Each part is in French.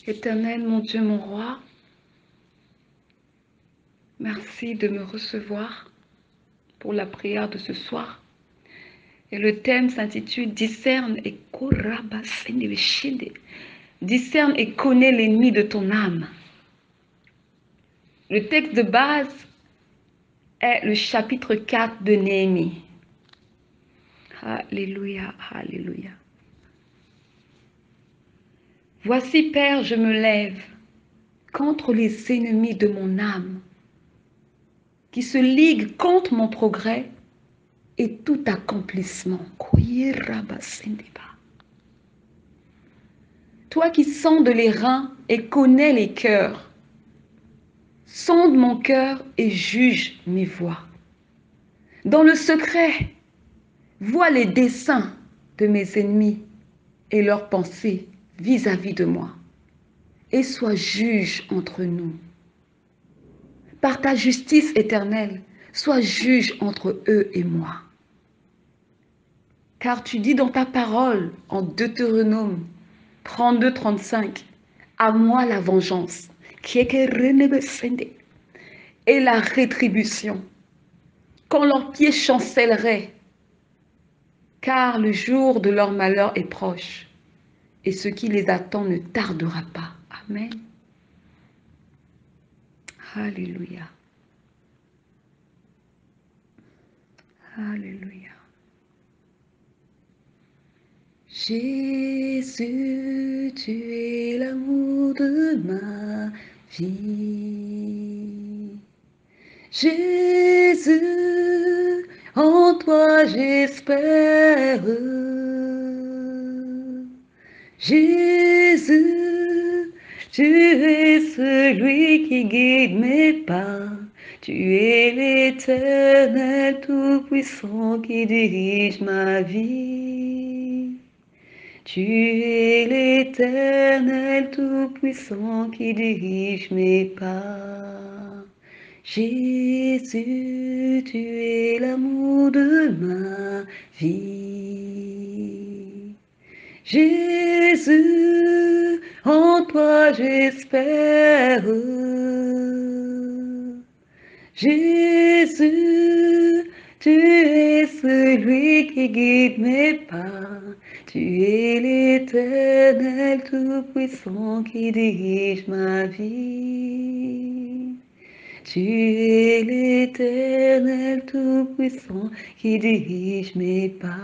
Éternel, mon Dieu, mon roi, merci de me recevoir pour la prière de ce soir. Et le thème s'intitule Discerne et Discerne et connais l'ennemi de ton âme. Le texte de base est le chapitre 4 de Néhémie. Alléluia, alléluia. Voici, Père, je me lève contre les ennemis de mon âme, qui se liguent contre mon progrès et tout accomplissement. Toi qui sondes les reins et connais les cœurs, sonde mon cœur et juge mes voies. Dans le secret, vois les desseins de mes ennemis et leurs pensées vis-à-vis de moi, et sois juge entre nous. Par ta justice éternelle, sois juge entre eux et moi. Car tu dis dans ta parole, en Deutéronome 32-35, à moi la vengeance, et la rétribution, quand leurs pieds chancelleraient, car le jour de leur malheur est proche, et ce qui les attend ne tardera pas. Amen. Alléluia. Alléluia. Jésus, tu es l'amour de ma vie. Jésus, en toi j'espère. Jésus, tu es celui qui guide mes pas. Tu es l'Éternel Tout-Puissant qui dirige ma vie. Tu es l'Éternel Tout-Puissant qui dirige mes pas. Jésus, tu es l'amour de ma vie. Jésus, en toi j'espère. Jésus, tu es celui qui guide mes pas. Tu es l'Éternel Tout-Puissant qui dirige ma vie. Tu es l'Éternel Tout-Puissant qui dirige mes pas.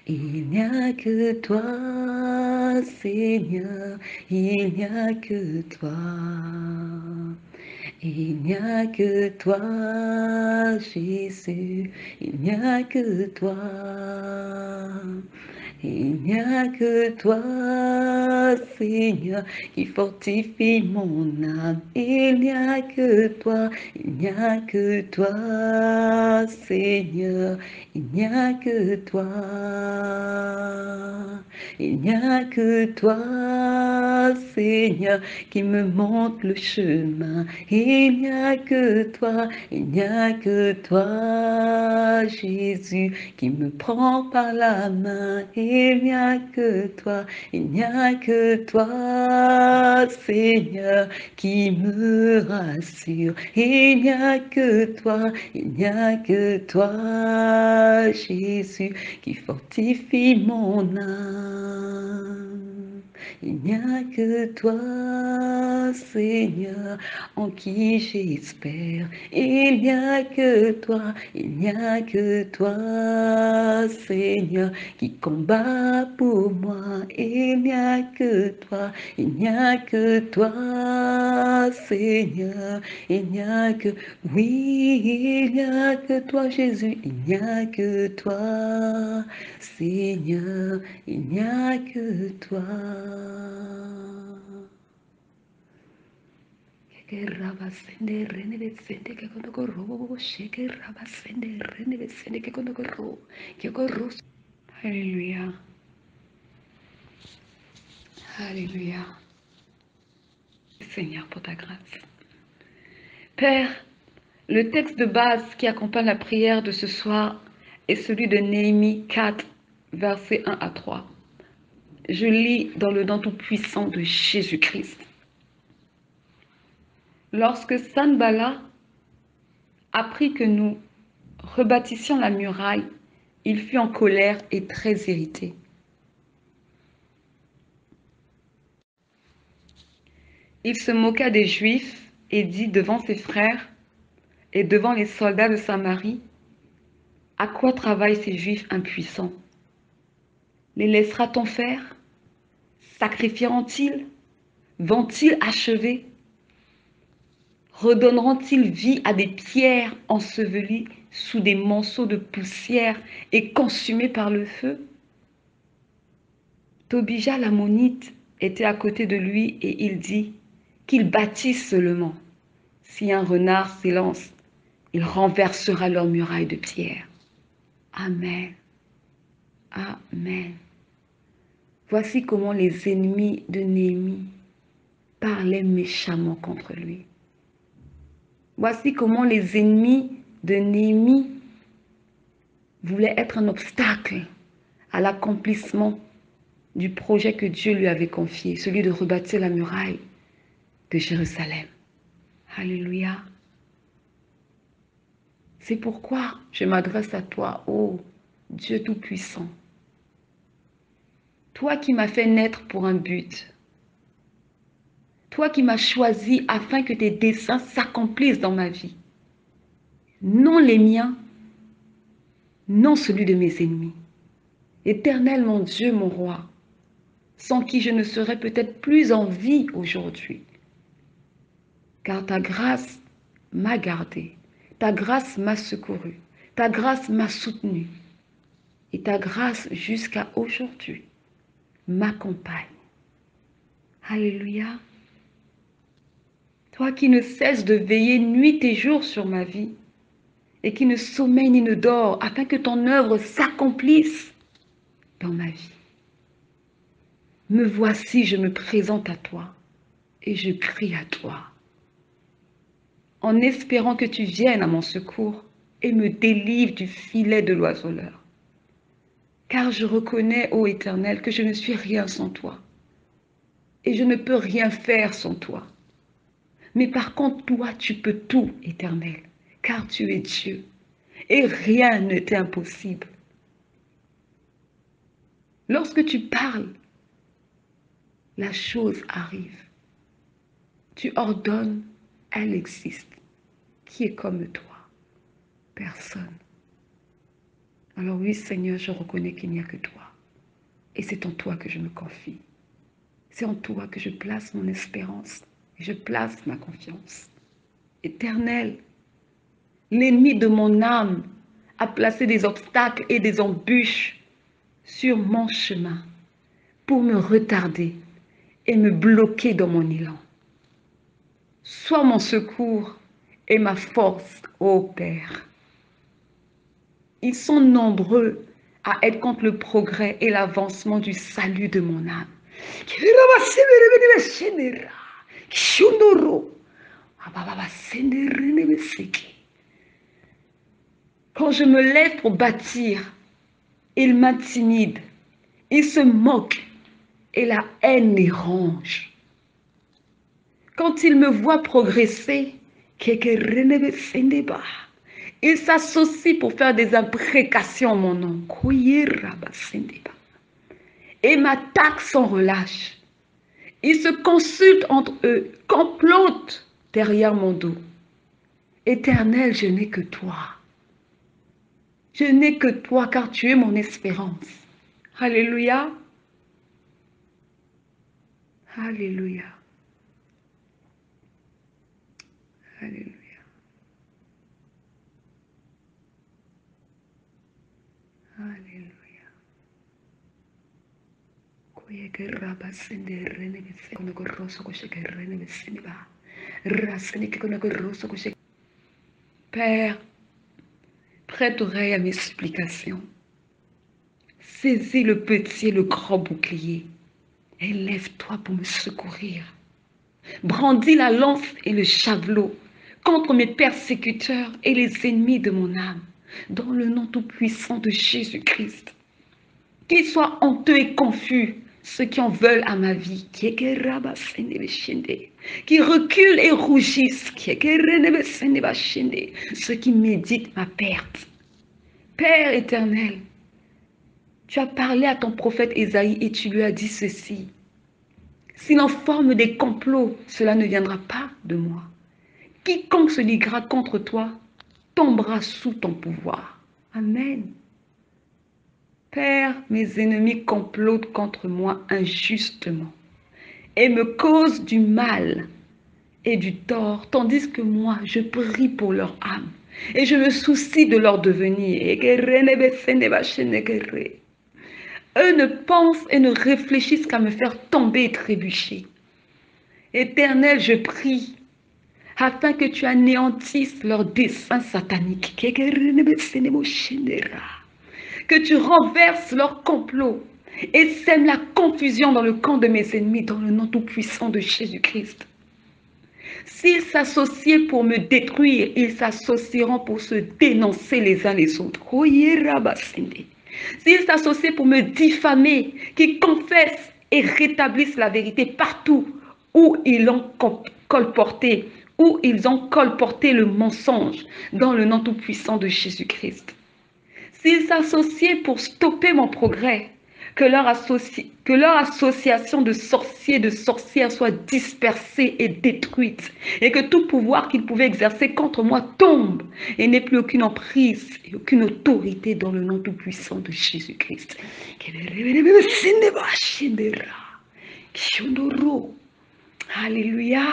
Il n'y a que toi, Seigneur, il n'y a que toi. Il n'y a que toi, Jésus, il n'y a que toi. Il n'y a que toi, Seigneur, qui fortifie mon âme. Il n'y a que toi, il n'y a que toi, Seigneur. Il n'y a que toi. Il n'y a que toi, Seigneur, qui me montre le chemin. Il n'y a que toi, il n'y a que toi, Jésus, qui me prend par la main. Il n'y a que toi, il n'y a que toi, Seigneur, qui me rassure. Il n'y a que toi, il n'y a que toi, Jésus, qui fortifie mon âme. Il n'y a que toi, Seigneur, en qui j'espère. Il n'y a que toi, il n'y a que toi, Seigneur, qui combat pour moi. Il n'y a que toi, il n'y a que toi, Seigneur. Il n'y a que, oui, il n'y a que toi, Jésus. Il n'y a que toi, Seigneur. Il n'y a que toi. Alléluia. Alléluia. Seigneur, pour ta grâce. Père, le texte de base qui accompagne la prière de ce soir est celui de Néhémie 4, versets 1 à 3. Je lis dans le nom tout-puissant de Jésus-Christ. Lorsque Sanballat apprit que nous rebâtissions la muraille, il fut en colère et très irrité. Il se moqua des Juifs et dit devant ses frères et devant les soldats de Samarie, « À quoi travaillent ces Juifs impuissants? Les laissera-t-on faire? Sacrifieront-ils? Vont-ils achever? Redonneront-ils vie à des pierres ensevelies sous des monceaux de poussière et consumées par le feu? » Tobija l'ammonite était à côté de lui et il dit qu'ils bâtissent seulement. Si un renard s'élance, il renversera leur muraille de pierre. Amen. Amen. Voici comment les ennemis de Néhémie parlaient méchamment contre lui. Voici comment les ennemis de Néhémie voulaient être un obstacle à l'accomplissement du projet que Dieu lui avait confié, celui de rebâtir la muraille de Jérusalem. Alléluia. C'est pourquoi je m'adresse à toi, ô Dieu Tout-Puissant. Toi qui m'as fait naître pour un but. Toi qui m'as choisi afin que tes desseins s'accomplissent dans ma vie. Non les miens, non celui de mes ennemis. Éternel mon Dieu, mon roi, sans qui je ne serais peut-être plus en vie aujourd'hui. Car ta grâce m'a gardé, ta grâce m'a secouru, ta grâce m'a soutenu. Et ta grâce jusqu'à aujourd'hui m'accompagne. Alléluia. Toi qui ne cesses de veiller nuit et jour sur ma vie et qui ne sommeille ni ne dort afin que ton œuvre s'accomplisse dans ma vie. Me voici, je me présente à toi et je crie à toi en espérant que tu viennes à mon secours et me délivres du filet de l'oiseleur. Car je reconnais, ô Éternel, que je ne suis rien sans toi et je ne peux rien faire sans toi. Mais par contre, toi, tu peux tout, Éternel, car tu es Dieu et rien ne t'est impossible. Lorsque tu parles, la chose arrive. Tu ordonnes, elle existe. Qui est comme toi? Personne. Alors oui, Seigneur, je reconnais qu'il n'y a que toi. Et c'est en toi que je me confie. C'est en toi que je place mon espérance et je place ma confiance. Éternel, l'ennemi de mon âme a placé des obstacles et des embûches sur mon chemin pour me retarder et me bloquer dans mon élan. Sois mon secours et ma force, ô Père. Ils sont nombreux à être contre le progrès et l'avancement du salut de mon âme. Quand je me lève pour bâtir, ils m'intimident, ils se moquent et la haine les ronge. Quand ils me voient progresser, ils s'associent pour faire des imprécations à mon nom et m'attaquent sans relâche. Ils se consultent entre eux, complotent derrière mon dos. Éternel, je n'ai que toi. Je n'ai que toi car tu es mon espérance. Alléluia. Alléluia. Alléluia. Alléluia. Père, prête oreille à mes supplications. Saisis le petit et le grand bouclier. Élève-toi pour me secourir. Brandis la lance et le javelot contre mes persécuteurs et les ennemis de mon âme, dans le nom tout-puissant de Jésus-Christ. Qu'ils soient honteux et confus ceux qui en veulent à ma vie, qui reculent et rougissent, ceux qui méditent ma perte. Père éternel, tu as parlé à ton prophète Ésaïe et tu lui as dit ceci. S'il en forme des complots, cela ne viendra pas de moi. Quiconque se liguera contre toi tombera sous ton pouvoir. Amen. Père, mes ennemis complotent contre moi injustement et me causent du mal et du tort, tandis que moi, je prie pour leur âme et je me soucie de leur devenir. Eux ne pensent et ne réfléchissent qu'à me faire tomber et trébucher. Éternel, je prie afin que tu anéantisses leurs desseins sataniques, que tu renverses leurs complots et sèmes la confusion dans le camp de mes ennemis dans le nom tout-puissant de Jésus-Christ. S'ils s'associaient pour me détruire, ils s'associeront pour se dénoncer les uns les autres. S'ils s'associaient pour me diffamer, qu'ils confessent et rétablissent la vérité partout où ils l'ont colporté, où ils ont colporté le mensonge dans le nom tout-puissant de Jésus-Christ. S'ils s'associaient pour stopper mon progrès, que leur association de sorciers et de sorcières soit dispersée et détruite, et que tout pouvoir qu'ils pouvaient exercer contre moi tombe et n'ait plus aucune emprise et aucune autorité dans le nom tout-puissant de Jésus-Christ. Alléluia.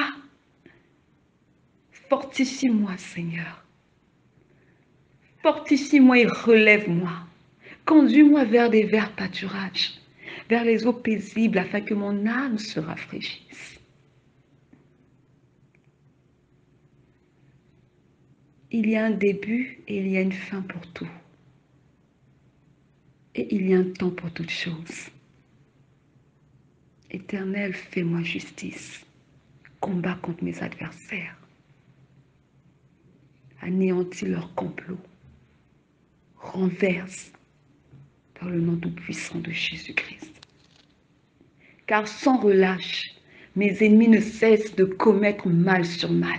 Fortifie-moi, Seigneur. Fortifie-moi et relève-moi. Conduis-moi vers des verts pâturages, vers les eaux paisibles, afin que mon âme se rafraîchisse. Il y a un début et il y a une fin pour tout. Et il y a un temps pour toutes choses. Éternel, fais-moi justice. Combat contre mes adversaires. Anéantis leurs complots. Renverse dans le nom tout-puissant de Jésus-Christ. Car sans relâche, mes ennemis ne cessent de commettre mal sur mal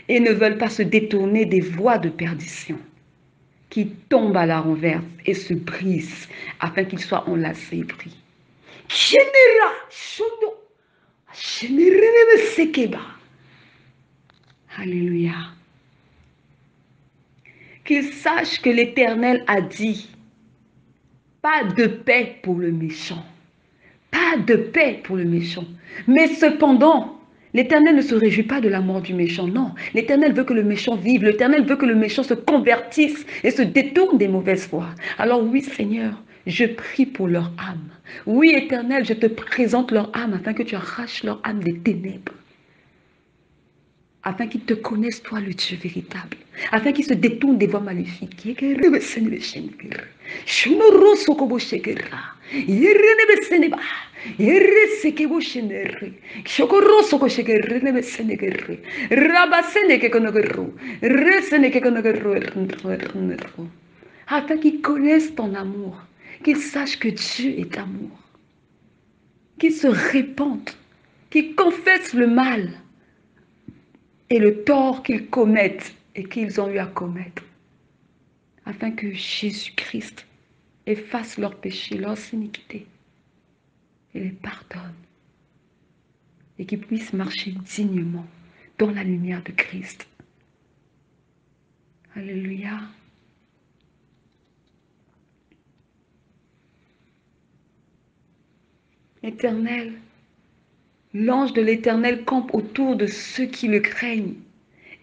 et ne veulent pas se détourner des voies de perdition, qui tombent à la renverse et se brisent afin qu'ils soient enlacés et pris. Alléluia. Qu'ils sachent que l'Éternel a dit, pas de paix pour le méchant. Pas de paix pour le méchant. Mais cependant, l'Éternel ne se réjouit pas de la mort du méchant. Non, l'Éternel veut que le méchant vive. L'Éternel veut que le méchant se convertisse et se détourne des mauvaises voies. Alors oui, Seigneur, je prie pour leur âme. Oui, Éternel, je te présente leur âme afin que tu arraches leur âme des ténèbres. Afin qu'ils te connaissent, toi, le Dieu véritable. Afin qu'ils se détournent des voies maléfiques. Afin qu'ils connaissent ton amour, qu'ils sachent que Dieu est amour, qu'ils se répandent, qu'ils confessent le mal et le tort qu'ils commettent et qu'ils ont eu à commettre, afin que Jésus-Christ efface leurs péchés, leurs iniquités, et les pardonne, et qu'ils puissent marcher dignement dans la lumière de Christ. Alléluia. Éternel, l'ange de l'Éternel campe autour de ceux qui le craignent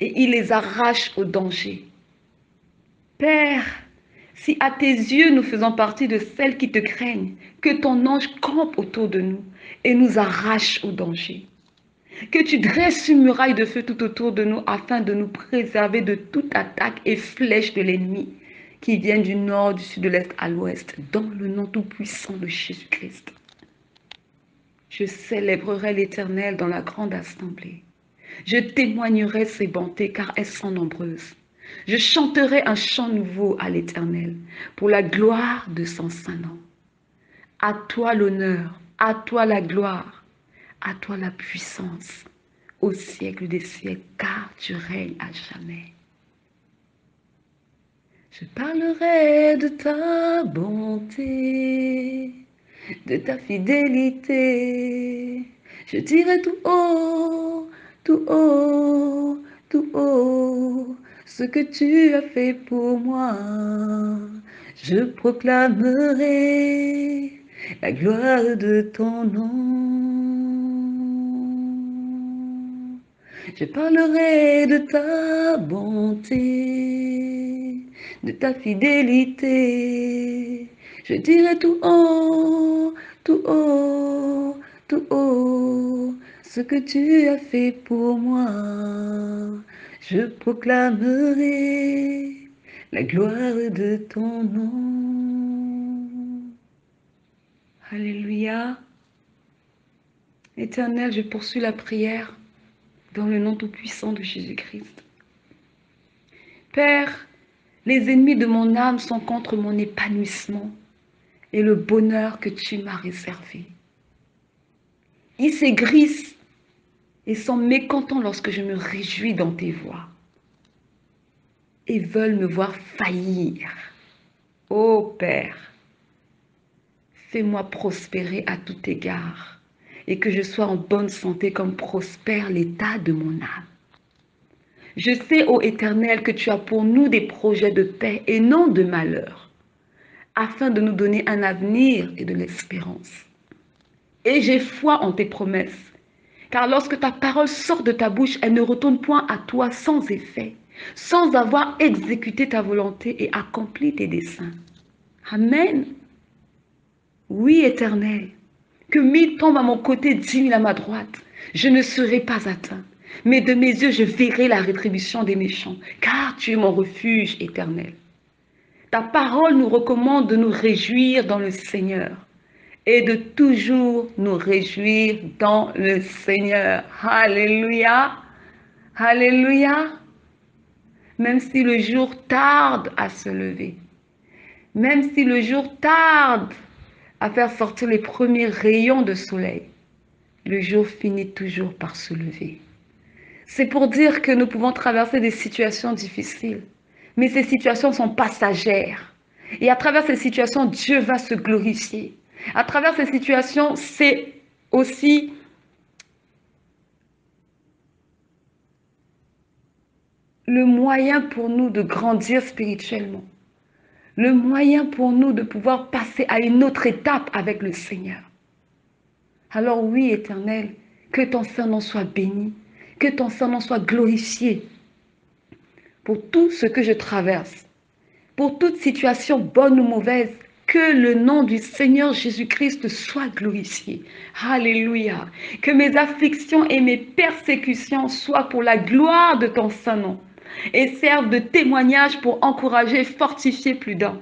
et il les arrache au danger. Père, si à tes yeux nous faisons partie de celles qui te craignent, que ton ange campe autour de nous et nous arrache au danger. Que tu dresses une muraille de feu tout autour de nous afin de nous préserver de toute attaque et flèche de l'ennemi qui viennent du nord, du sud, de l'est à l'ouest, dans le nom tout-puissant de Jésus-Christ. Je célébrerai l'Éternel dans la grande assemblée. Je témoignerai ses bontés car elles sont nombreuses. Je chanterai un chant nouveau à l'Éternel pour la gloire de son saint nom. À toi l'honneur, À toi la gloire, à toi la puissance, au siècle des siècles, car tu règnes à jamais. Je parlerai de ta bonté, de ta fidélité. Je dirai tout haut, tout haut, ce que tu as fait pour moi. Je proclamerai la gloire de ton nom. Je parlerai de ta bonté, de ta fidélité. Je dirai tout haut, tout haut, ce que tu as fait pour moi. Je proclamerai la gloire de ton nom. Alléluia. Éternel, je poursuis la prière dans le nom tout-puissant de Jésus-Christ. Père, les ennemis de mon âme sont contre mon épanouissement et le bonheur que tu m'as réservé. Ils s'aigrissent et sont mécontents lorsque je me réjouis dans tes voies et veulent me voir faillir. Ô Père, fais-moi prospérer à tout égard et que je sois en bonne santé comme prospère l'état de mon âme. Je sais, ô Éternel, que tu as pour nous des projets de paix et non de malheur, afin de nous donner un avenir et de l'espérance. Et j'ai foi en tes promesses, car lorsque ta parole sort de ta bouche, elle ne retourne point à toi sans effet, sans avoir exécuté ta volonté et accompli tes desseins. Amen. Oui, Éternel, que 1000 tombent à mon côté, 10 000 à ma droite, je ne serai pas atteint. Mais de mes yeux, je verrai la rétribution des méchants, car tu es mon refuge éternel. Ta parole nous recommande de nous réjouir dans le Seigneur et de toujours nous réjouir dans le Seigneur. Alléluia. Alléluia. Même si le jour tarde à se lever, même si le jour tarde à faire sortir les premiers rayons de soleil, le jour finit toujours par se lever. C'est pour dire que nous pouvons traverser des situations difficiles, mais ces situations sont passagères. Et à travers ces situations, Dieu va se glorifier. À travers ces situations, c'est aussi le moyen pour nous de grandir spirituellement. Le moyen pour nous de pouvoir passer à une autre étape avec le Seigneur. Alors oui, Éternel, que ton Saint-Nom soit béni, que ton Saint-Nom soit glorifié pour tout ce que je traverse, pour toute situation bonne ou mauvaise, que le nom du Seigneur Jésus-Christ soit glorifié. Alléluia. Que mes afflictions et mes persécutions soient pour la gloire de ton Saint-Nom et servent de témoignage pour encourager et fortifier plus d'un.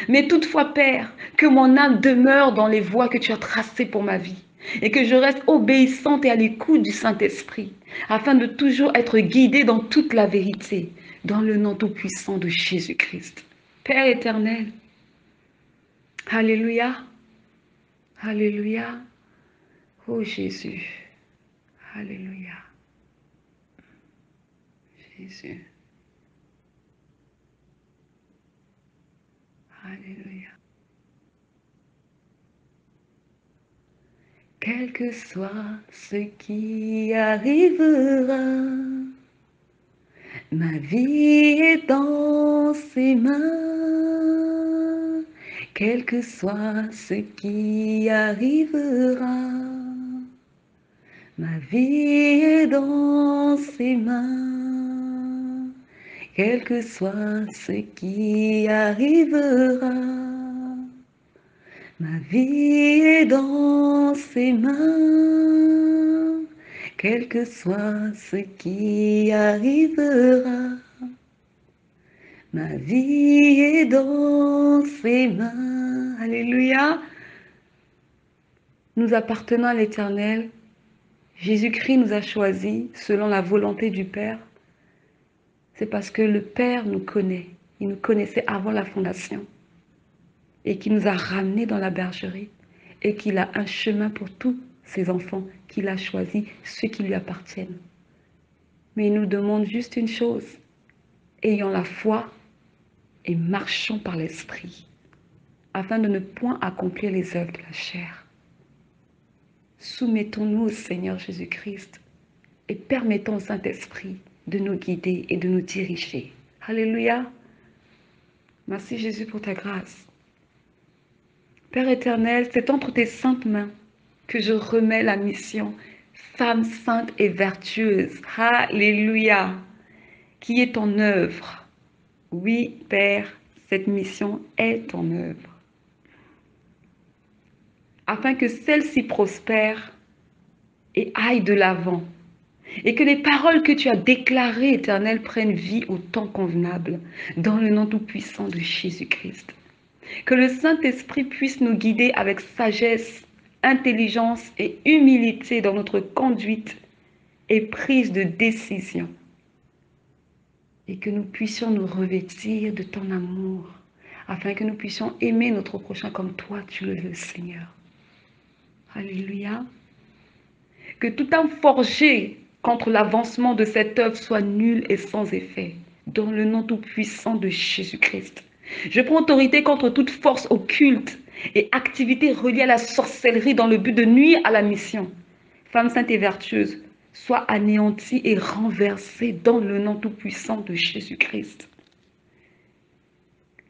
Mais toutefois, Père, que mon âme demeure dans les voies que tu as tracées pour ma vie et que je reste obéissante et à l'écoute du Saint-Esprit afin de toujours être guidée dans toute la vérité, dans le nom tout-puissant de Jésus-Christ. Père éternel, alléluia, alléluia, oh Jésus, alléluia, Jésus, alléluia. Quel que soit ce qui arrivera, ma vie est dans ses mains. Quel que soit ce qui arrivera, ma vie est dans ses mains. Quel que soit ce qui arrivera, ma vie est dans ses mains. Quel que soit ce qui arrivera, ma vie est dans ses mains. Alléluia. Nous appartenons à l'Éternel. Jésus-Christ nous a choisis selon la volonté du Père. C'est parce que le Père nous connaît. Il nous connaissait avant la fondation et qui nous a ramenés dans la bergerie et qu'il a un chemin pour tous ses enfants qu'il a choisis, ceux qui lui appartiennent. Mais il nous demande juste une chose, ayons la foi et marchons par l'Esprit, afin de ne point accomplir les œuvres de la chair. Soumettons-nous au Seigneur Jésus-Christ et permettons au Saint-Esprit de nous guider et de nous diriger. Alléluia. Merci Jésus pour ta grâce. Père éternel, c'est entre tes saintes mains que je remets la mission, femme sainte et vertueuse. Alléluia. Qui est en œuvre. Oui, Père, cette mission est en œuvre. Afin que celle-ci prospère et aille de l'avant. Et que les paroles que tu as déclarées, Éternel, prennent vie au temps convenable, dans le nom tout-puissant de Jésus-Christ. Que le Saint-Esprit puisse nous guider avec sagesse, intelligence et humilité dans notre conduite et prise de décision. Et que nous puissions nous revêtir de ton amour, afin que nous puissions aimer notre prochain comme toi tu le veux, Seigneur. Alléluia. Que tout âme forgé contre l'avancement de cette œuvre soit nul et sans effet, dans le nom tout-puissant de Jésus-Christ. Je prends autorité contre toute force occulte et activité reliée à la sorcellerie dans le but de nuire à la mission. Femme sainte et vertueuse, sois anéantie et renversée dans le nom tout-puissant de Jésus-Christ.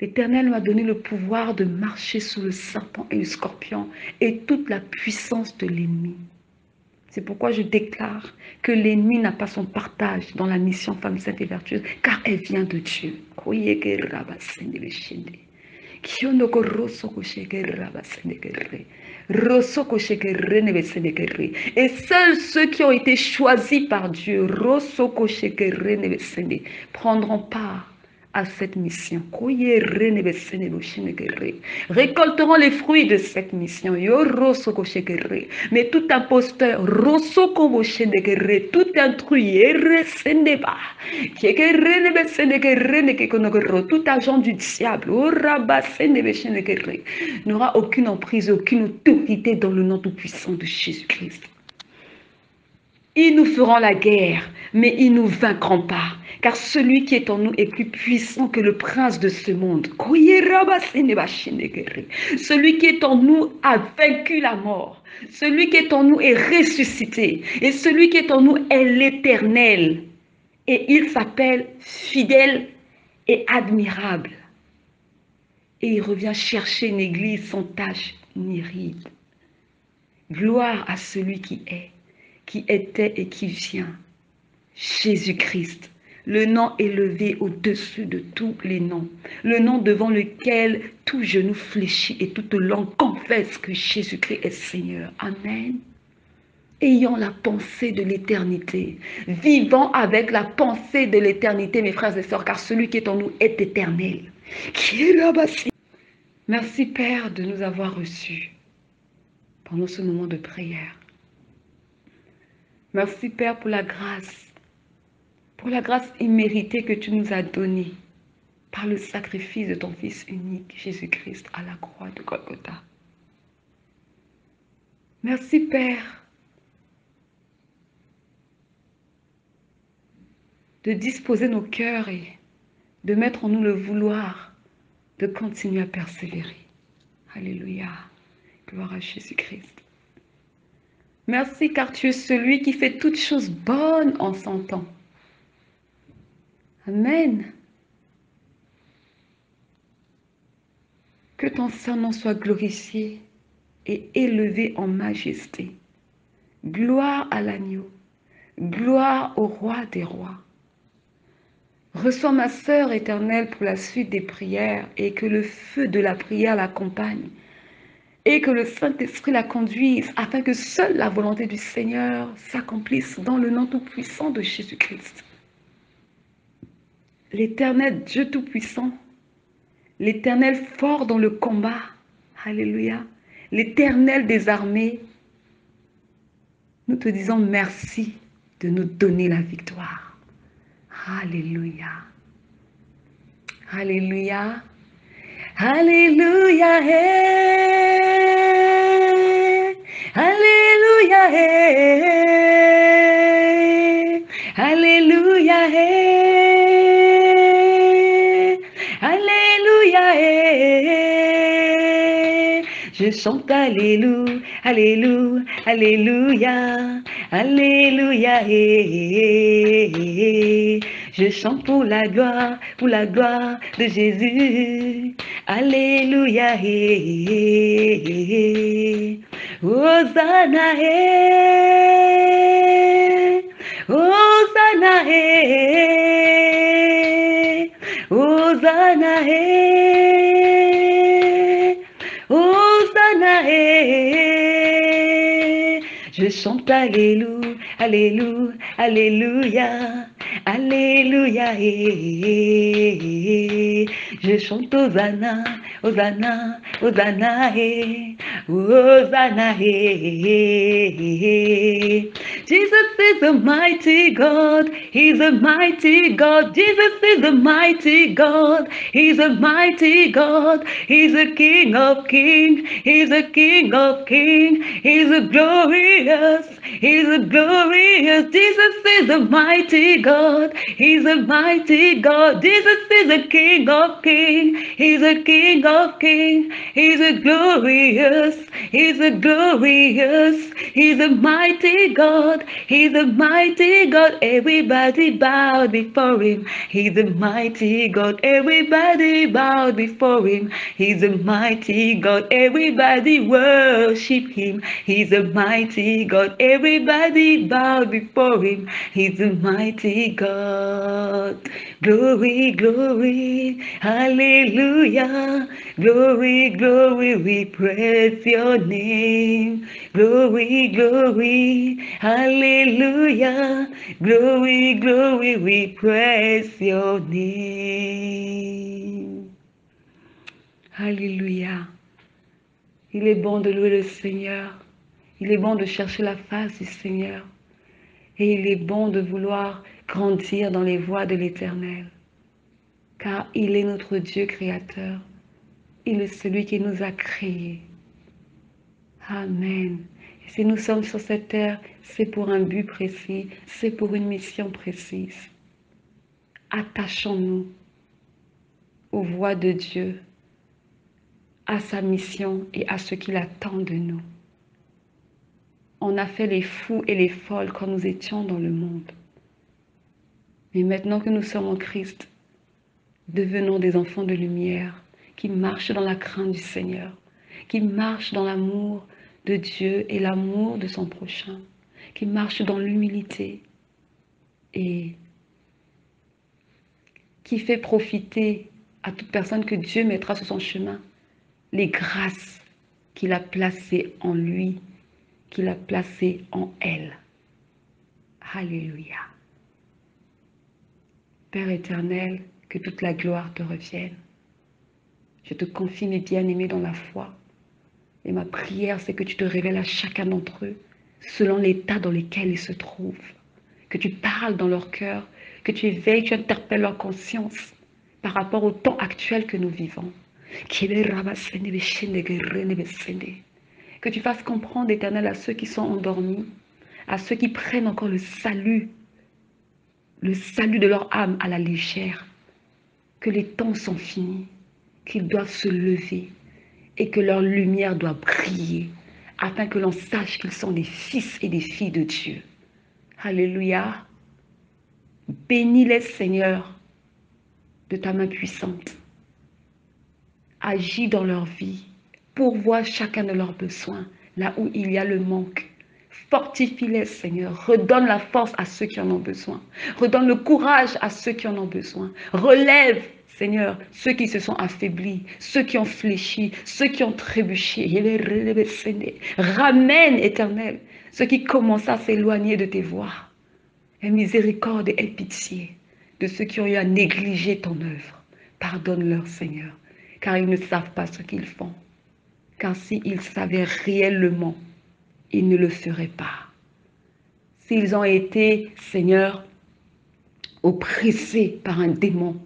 L'Éternel m'a donné le pouvoir de marcher sous le serpent et le scorpion et toute la puissance de l'ennemi. C'est pourquoi je déclare que l'ennemi n'a pas son partage dans la mission femme sainte et vertueuse, car elle vient de Dieu. Et seuls ceux qui ont été choisis par Dieu prendront part à cette mission. Récolteront les fruits de cette mission. Mais tout imposteur, tout intrus, tout agent du diable n'aura aucune emprise, aucune autorité dans le nom tout-puissant de Jésus-Christ. Ils nous feront la guerre, mais ils ne nous vaincront pas. Car celui qui est en nous est plus puissant que le prince de ce monde. Celui qui est en nous a vaincu la mort. Celui qui est en nous est ressuscité. Et celui qui est en nous est l'Éternel. Et il s'appelle fidèle et admirable. Et il revient chercher une église sans tache ni ride. Gloire à celui qui est, qui était et qui vient. Jésus-Christ, le nom élevé au-dessus de tous les noms, le nom devant lequel tout genou fléchit et toute langue confesse que Jésus-Christ est Seigneur. Amen. Ayant la pensée de l'éternité, vivant avec la pensée de l'éternité, mes frères et sœurs, car celui qui est en nous est éternel. Qui est là-bas? Merci Père de nous avoir reçus pendant ce moment de prière. Merci Père pour la grâce imméritée que tu nous as donnée par le sacrifice de ton Fils unique, Jésus-Christ, à la croix de Golgotha. Merci Père de disposer nos cœurs et de mettre en nous le vouloir de continuer à persévérer. Alléluia. Gloire à Jésus-Christ. Merci car tu es celui qui fait toutes choses bonnes en son temps. Amen. Que ton Saint-Nom soit glorifié et élevé en majesté. Gloire à l'agneau. Gloire au roi des rois. Reçois ma sœur éternelle pour la suite des prières et que le feu de la prière l'accompagne et que le Saint-Esprit la conduise afin que seule la volonté du Seigneur s'accomplisse dans le nom tout-puissant de Jésus-Christ. L'Éternel Dieu tout-puissant, l'Éternel fort dans le combat, alléluia, l'Éternel des armées, nous te disons merci de nous donner la victoire. Alléluia. Alléluia. Alléluia. hey. Alléluia, hey. Alléluia, hey. Je chante Alléluia, Alléluia, Alléluia, Alléluia, hey. Je chante pour la gloire de Jésus. Alléluia, hey. Hosanna, hey. Hosanna, hey. Hosanna, hey. Hosanna, hey. Je chante Alléluia, Alléluia, Alléluia, Alléluia, hey. Je chante Hosanna, Hosanna, Hosanna, hey. Hosanna, hey. Jesus is a mighty God. He's a mighty God. Jesus is a mighty God. He's a mighty God. He's a King of kings. He's a King of kings. He's a glorious. He's a glorious. Jesus is a mighty God. He's a mighty God. Jesus is a King of kings. He's a King of kings. He's a glorious. He's a glorious. He's a mighty God. He's a mighty God. Everybody bow before him. He's a mighty God. Everybody bow before him. He's a mighty God. Everybody worship him. He's a mighty God. Everybody bow before him. He's a mighty God. Glory, glory, hallelujah. Glory, glory, we praise your name. Glory, glory, hallelujah. Glory, glory, we praise your name. Alléluia. Il est bon de louer le Seigneur. Il est bon de chercher la face du Seigneur. Et il est bon de vouloir grandir dans les voies de l'Éternel. Car il est notre Dieu créateur. Il est celui qui nous a créés. Amen. Et si nous sommes sur cette terre, c'est pour un but précis, c'est pour une mission précise. Attachons-nous aux voies de Dieu, à sa mission et à ce qu'il attend de nous. On a fait les fous et les folles quand nous étions dans le monde. Mais maintenant que nous sommes en Christ, devenons des enfants de lumière qui marchent dans la crainte du Seigneur, qui marchent dans l'amour de Dieu et l'amour de son prochain, qui marchent dans l'humilité et qui fait profiter à toute personne que Dieu mettra sur son chemin les grâces qu'il a placées en lui, qu'il a placées en elle. Alléluia. Père éternel, que toute la gloire te revienne. Je te confie mes bien-aimés dans la foi. Et ma prière, c'est que tu te révèles à chacun d'entre eux, selon l'état dans lequel ils se trouvent. Que tu parles dans leur cœur, que tu éveilles, tu interpelles leur conscience par rapport au temps actuel que nous vivons. Que tu fasses comprendre, Éternel, à ceux qui sont endormis, à ceux qui prennent encore le salut de leur âme à la légère, que les temps sont finis, qu'ils doivent se lever et que leur lumière doit briller, afin que l'on sache qu'ils sont des fils et des filles de Dieu. Alléluia. Bénis-les, Seigneur, de ta main puissante. Agis dans leur vie, pourvois chacun de leurs besoins, là où il y a le manque. Fortifie-les, Seigneur. Redonne la force à ceux qui en ont besoin. Redonne le courage à ceux qui en ont besoin. Relève, Seigneur, ceux qui se sont affaiblis, ceux qui ont fléchi, ceux qui ont trébuché. Ramène, Éternel, ceux qui commencent à s'éloigner de tes voies. Aie miséricorde et aie pitié de ceux qui ont eu à négliger ton œuvre. Pardonne-leur, Seigneur, car ils ne savent pas ce qu'ils font. Car s'ils savaient réellement, ils ne le feraient pas. S'ils ont été, Seigneur, oppressés par un démon,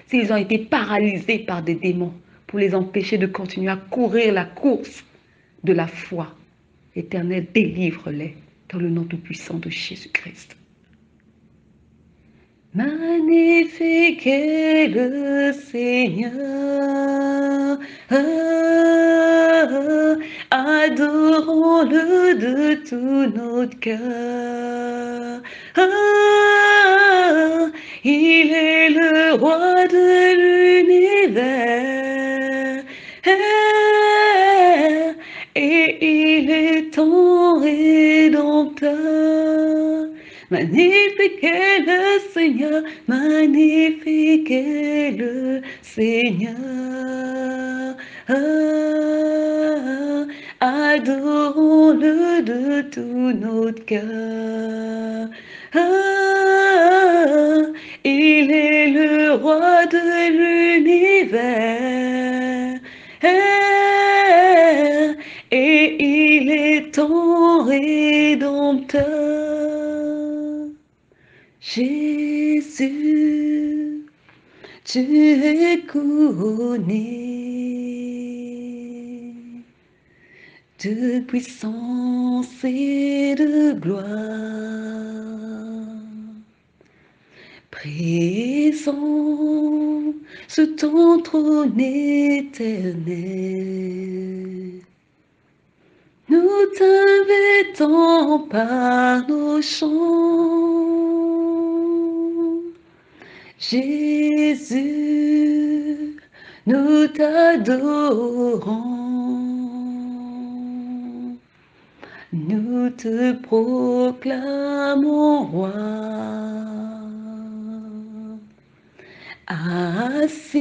s'ils ont été paralysés par des démons pour les empêcher de continuer à courir la course de la foi, Éternel, délivre-les. Dans le nom tout-puissant de Jésus-Christ. Magnifique est le Seigneur, adorons-le de tout notre cœur. Il est le roi de l'univers, et il est ton rédempteur. Magnifique est le Seigneur, magnifique est le Seigneur. Adorons-le de tout notre cœur. Il est le roi de l'univers. Et il est ton rédempteur. Jésus, tu es couronné de puissance et de gloire, présent sur ton trône éternel. Nous t'invitons par nos chants. Jésus, nous t'adorons. Nous te proclamons roi. Assis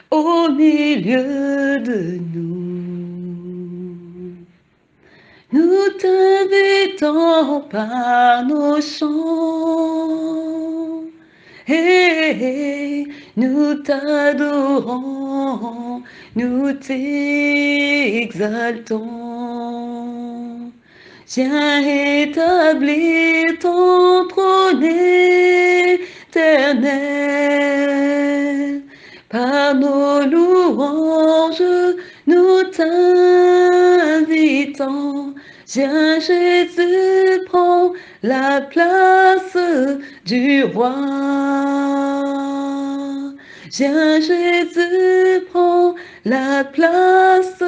au milieu de nous, nous t'invitons par nos chants, et nous t'adorons, nous t'exaltons. Viens établir ton trône éternel. Par nos louanges, nous t'invitons. Viens Jésus, prends la place du roi. Viens Jésus, prends la place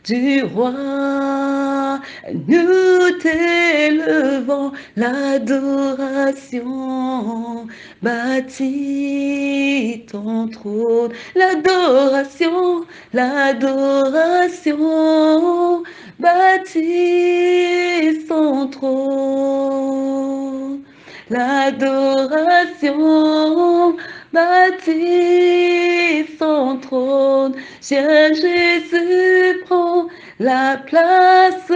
du roi. Nous t'élevons l'adoration, bâtis ton trône. L'adoration, l'adoration, bâtis son trône. L'adoration, bâtis son trône. Viens Jésus, prends la place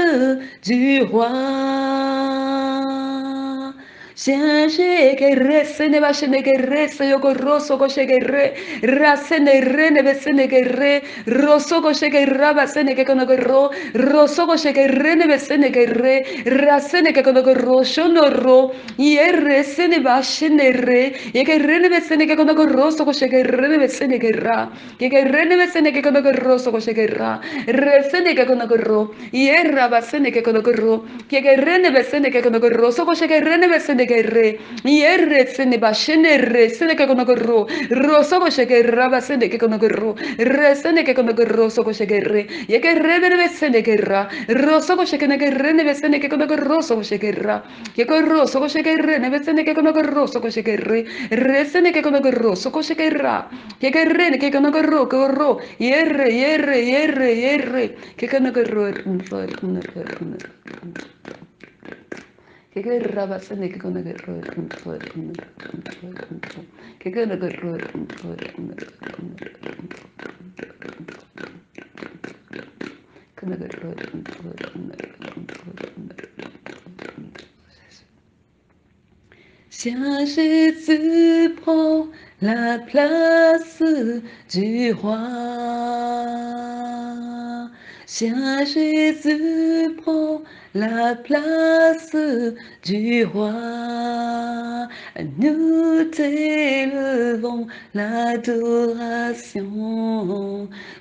du roi. Viens Jésus, sene bashene gerre, soyoko rosso koshe gerre, rasene rene besene gerre, rosso koshe gerra basene ke kono gerro, rosso koshe gerre ne besene gerre, rasene ke kono gerro, shono ro, yerre sene bashene re, ye gerre ne besene ke kono gerro, so koshe gerre ne besene gerra, ye gerre ne besene ke kono gerro, so koshe gerra, resene ke kono gerro, yerra basene ke kono gerro, ye gerre ne besene ke kono gerro, so koshe gerre ne besene re yerre sene bashene re sene ke kono ro roso ko sheke raba sene ke kono ro re sene ke kono ro so ko sheke re ye ke re be sene ke ra roso ko sheke ne ke re ne be sene ke kono ro so ko sheke ra ye ko ro so ko sheke re ne be sene ke kono ro so ko sheke re sene ke kono ro so ko sheke ra ye ke re ne ke kono ro ko ro yerre ke kono ro que guerra sene que con que Tiens, Jésus prend la place du roi. Tiens, Jésus, prends la place du roi. Nous t'élevons l'adoration.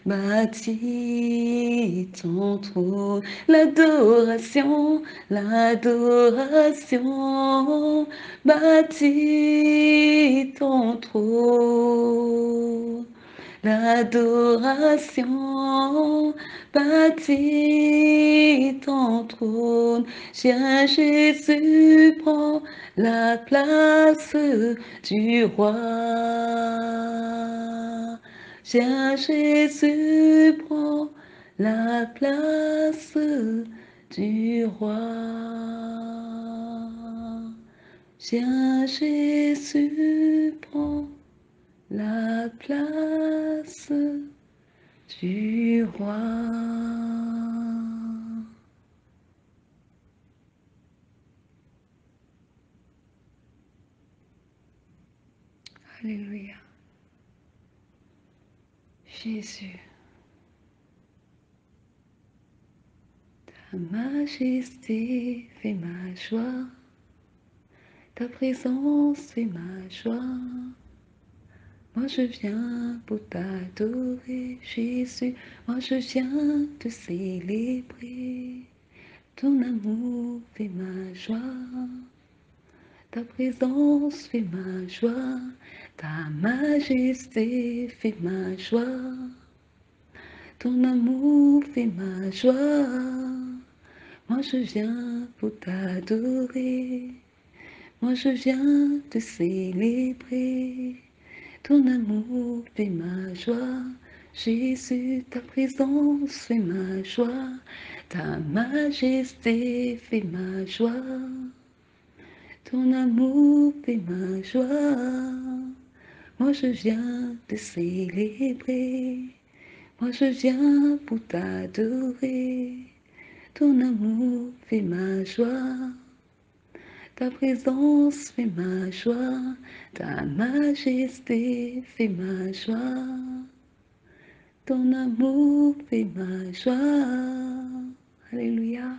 Bâtis ton trône, l'adoration, l'adoration. Bâtis ton trône. L'adoration bâtit ton trône. Tiens, Jésus, prends la place du roi. Tiens, Jésus, prends la place du roi. Tiens, Jésus, prends la place du roi. Alléluia. Jésus, ta majesté fait ma joie, ta présence fait ma joie. Moi je viens pour t'adorer, Jésus, moi je viens te célébrer. Ton amour fait ma joie, ta présence fait ma joie, ta majesté fait ma joie. Ton amour fait ma joie, moi je viens pour t'adorer, moi je viens te célébrer. Ton amour fait ma joie, Jésus, ta présence fait ma joie, ta majesté fait ma joie. Ton amour fait ma joie, moi je viens te célébrer, moi je viens pour t'adorer. Ton amour fait ma joie, ta présence fait ma joie, ta majesté fait ma joie. Ton amour fait ma joie. Alléluia.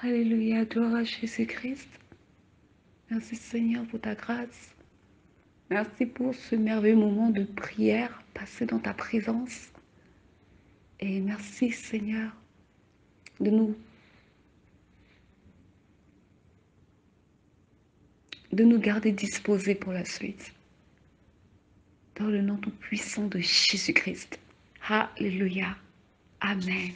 Alléluia. Gloire à Jésus-Christ. Merci Seigneur pour ta grâce. Merci pour ce merveilleux moment de prière passé dans ta présence. Et merci Seigneur de nous garder disposés pour la suite. Dans le nom tout puissant de Jésus-Christ. Alléluia. Amen.